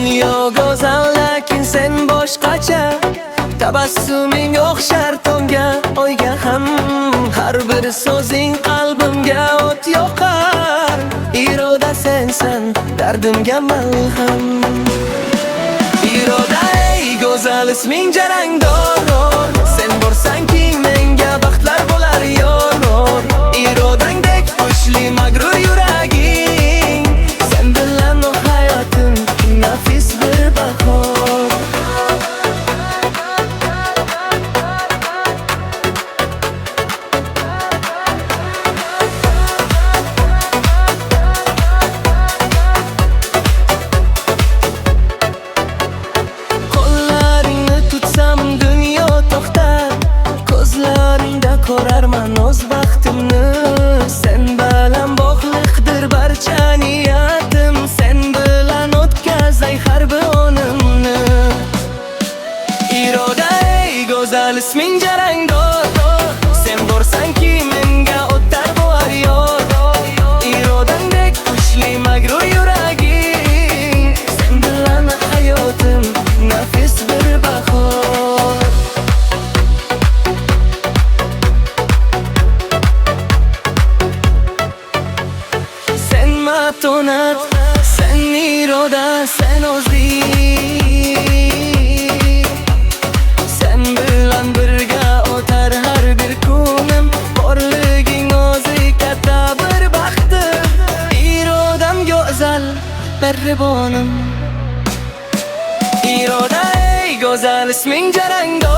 Dunyo go'zal lekin sen boshqacha, tabassuming o'xshar tonga, oyga ham. Har bir so'zing qalbimga o't yoqar. Iroda sensan, dardimga malham. Iroda ey go'zal isming jarangdor, sen borsanki menga baxtlar bo'lar yor. Irodangdek kuchli magrur yuraging, sen bilan o hayotim nafis bir bahor. Qo'llaringni tutsam dunyo to'xtar, ko'zlaringda ko'rarman o'z baxtimni. Sen bilan bog'liqdir barcha niyatim, sen bilan o'tkazay har bir onimni. Iroda ey go'zal isming jarangdor, sen borsanki menga o'tar bo'lar yor. Irodangdek kuchli magrur yuraging, sen bilan hayotim nafis bir bahor. Sen matonat, sen iroda, sen o'zlik. Sen bilan birga o'tar har bir kunim, borliging o'zi katta bir baxtdir. Irodam go'zal, mehribonim. Iroda ey go'zal isming jarangdor.